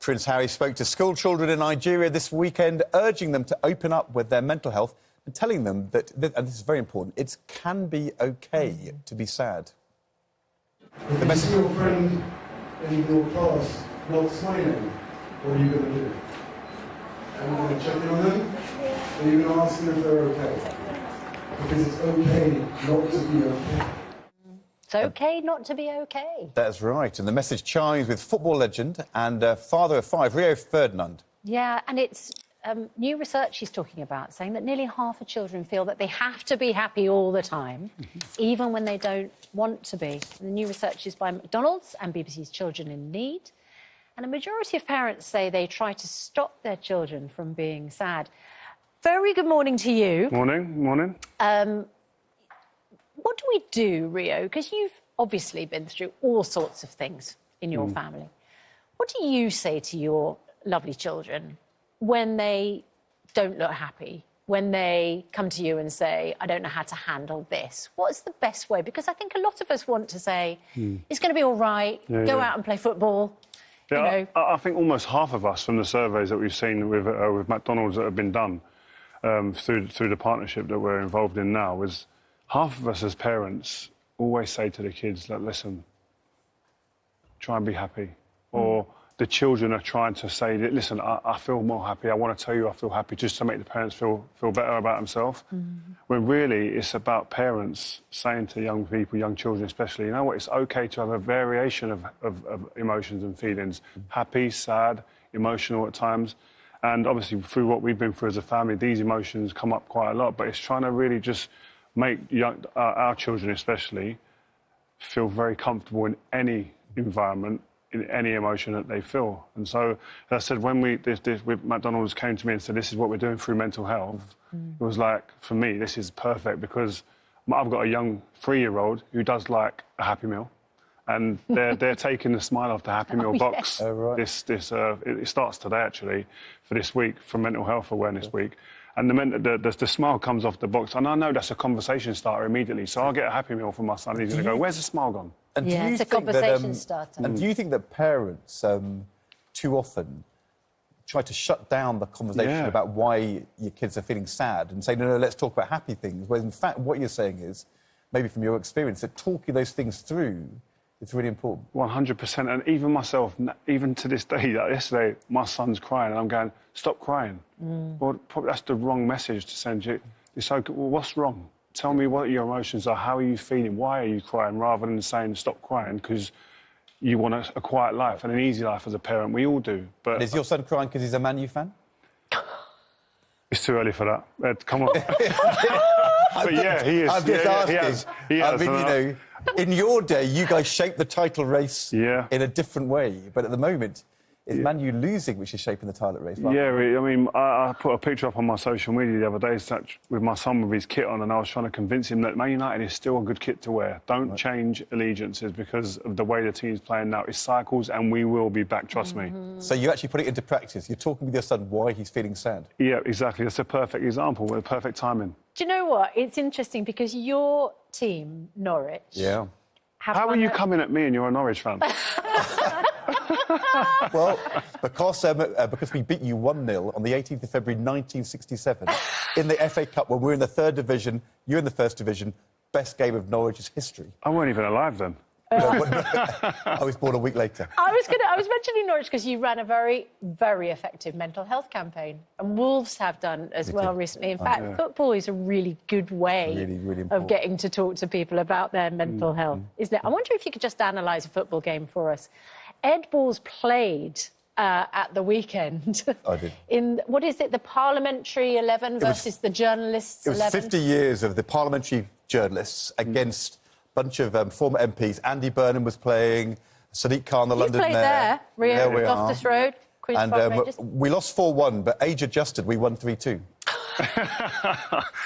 Prince Harry spoke to school children in Nigeria this weekend, urging them to open up with their mental health and telling them that, and this is very important, it can be OK to be sad. If you see your friend in your class not smiling, what are you going to do? Are you going to check in on them? Are you going to ask them if they're OK? Because it's OK not to be OK. It's OK not to be OK. That's right, and the message chimes with football legend and father of five, Rio Ferdinand. Yeah, and it's new research he's talking about, saying that nearly half of children feel that they have to be happy all the time, even when they don't want to be. And the new research is by McDonalds and BBC's Children in Need. And a majority of parents say they try to stop their children from being sad. Very good morning to you. Morning, morning. What do we do, Rio? Because you've obviously been through all sorts of things in your family. What do you say to your lovely children when they don't look happy, when they come to you and say, I don't know how to handle this? What's the best way? Because I think a lot of us want to say, it's going to be all right, go out and play football. Yeah, you know. I think almost half of us from the surveys that we've seen with McDonald's that have been done through the partnership that we're involved in now is half of us as parents always say to the kids, like, listen, try and be happy. Or the children are trying to say, listen, I feel more happy. I want to tell you I feel happy, just to make the parents feel better about themselves. When really it's about parents saying to young people, young children especially, you know what, it's OK to have a variation of emotions and feelings. Happy, sad, emotional at times. And obviously through what we've been through as a family, these emotions come up quite a lot. But it's trying to really just make our children especially feel very comfortable in any environment, in any emotion that they feel. And so, as I said, when with McDonald's came to me and said, this is what we're doing through mental health, it was like, for me, this is perfect because I've got a young 3-year-old who does like a Happy Meal. And they're taking the Smile Off the Happy Meal box. Oh, right. It starts today, actually, for this week, for Mental Health Awareness Week. And the smile comes off the box. And I know that's a conversation starter immediately. So I'll get a Happy Meal for my son. He's going to go, where's the smile gone? And Yeah, it's a conversation starter. And do you think that parents too often try to shut down the conversation about why your kids are feeling sad and say, no, let's talk about happy things, whereas in fact what you're saying is, maybe from your experience, that talking those things through is really important? 100%. And even myself, even to this day, like yesterday, my son's crying and I'm going, stop crying. Well, probably that's the wrong message to send you. It's like, well, what's wrong? Tell me what your emotions are. How are you feeling? Why are you crying? Rather than saying stop crying because you want a quiet life and an easy life as a parent. We all do. But And is your son crying because he's a Man U fan? it's too early for that. Come on. But yeah, he is. I'm just asking. He has. I mean, you know, in your day, you guys shaped the title race in a different way. But at the moment, it's Man U losing which is shaping the title race. Right? Yeah, I mean, I put a picture up on my social media the other day with my son with his kit on, and I was trying to convince him that Man United is still a good kit to wear. Don't change allegiances because of the way the team's playing now. It cycles, and we will be back, trust me. So you actually put it into practice. You're talking with your son why he's feeling sad. Yeah, exactly. That's a perfect example with perfect timing. Do you know what? It's interesting because your team, Norwich... Yeah. How are you coming at me and you're a Norwich fan? Well, because we beat you 1-0 on the 18th of February 1967 in the FA Cup when we were in the 3rd division, you're in the 1st division, best game of Norwich's history. I weren't even alive then. I was born a week later. I was mentioning Norwich because you ran a very, very effective mental health campaign, and Wolves have done as well recently. In fact, football is a really good way of getting to talk to people about their mental health, isn't it? I wonder if you could just analyse a football game for us. Ed Balls played at the weekend. I did. In, what is it, the Parliamentary 11 versus the Journalists 11? It was 50 years of the Parliamentary journalists against bunch of former MPs. Andy Burnham was playing, Sadiq Khan, the London played mayor. there, Rio, there we Loftus Road, Queen's Park Rangers. We lost 4-1, but age-adjusted, we won 3-2.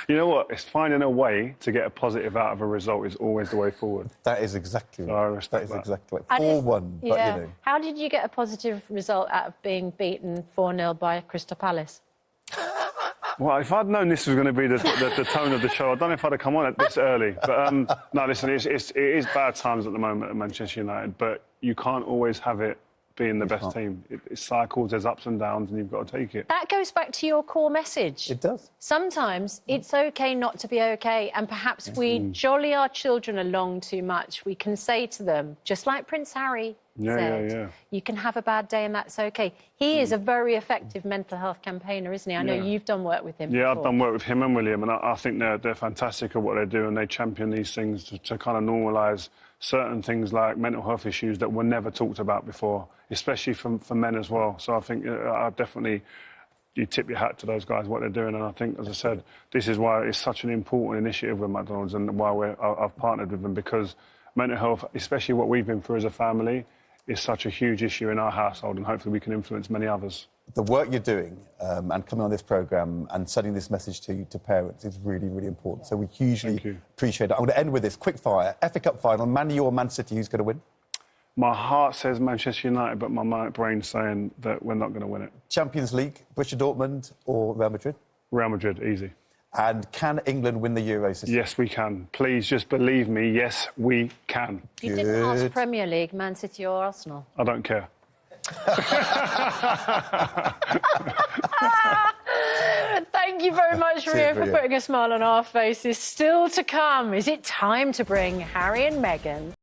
You know what? It's finding a way to get a positive out of a result is always the way forward. That is exactly right. I respect that. Is that. exactly right. 4-1, but, you know. How did you get a positive result out of being beaten 4-0 by Crystal Palace? Well, if I'd known this was going to be the tone of the show, I don't know if I'd have come on it this early. But no, listen, it is bad times at the moment at Manchester United, but you can't always have it being the best team. It cycles, there's ups and downs, and you've got to take it. That goes back to your core message. It does. Sometimes it's okay not to be okay, and perhaps we jolly our children along too much. We can say to them, just like Prince Harry said, you can have a bad day and that's okay. He is a very effective mental health campaigner, isn't he? I know you've done work with him before. I've done work with him and William, and I think they're fantastic at what they do, and they champion these things to kind of normalise certain things like mental health issues that were never talked about before, especially for men as well. So I think I definitely, you tip your hat to those guys, what they're doing. And I think, as I said, this is why it's such an important initiative with McDonald's and why I've partnered with them, because mental health, especially what we've been through as a family, is such a huge issue in our household, and hopefully we can influence many others. The work you're doing and coming on this programme and sending this message to parents is really, really important. So we hugely appreciate it. I'm going to end with this quick fire. FA Cup final, Man U or Man City, who's going to win? My heart says Manchester United, but my brain's saying that we're not going to win it. Champions League, Borussia Dortmund or Real Madrid? Real Madrid, easy. And can England win the Euros this year? Yes, we can. Please just believe me. Yes, we can. You didn't ask Premier League, Man City or Arsenal? I don't care. Thank you very much, Rio, for putting a smile on our faces. Still to come, is it time to bring Harry and Meghan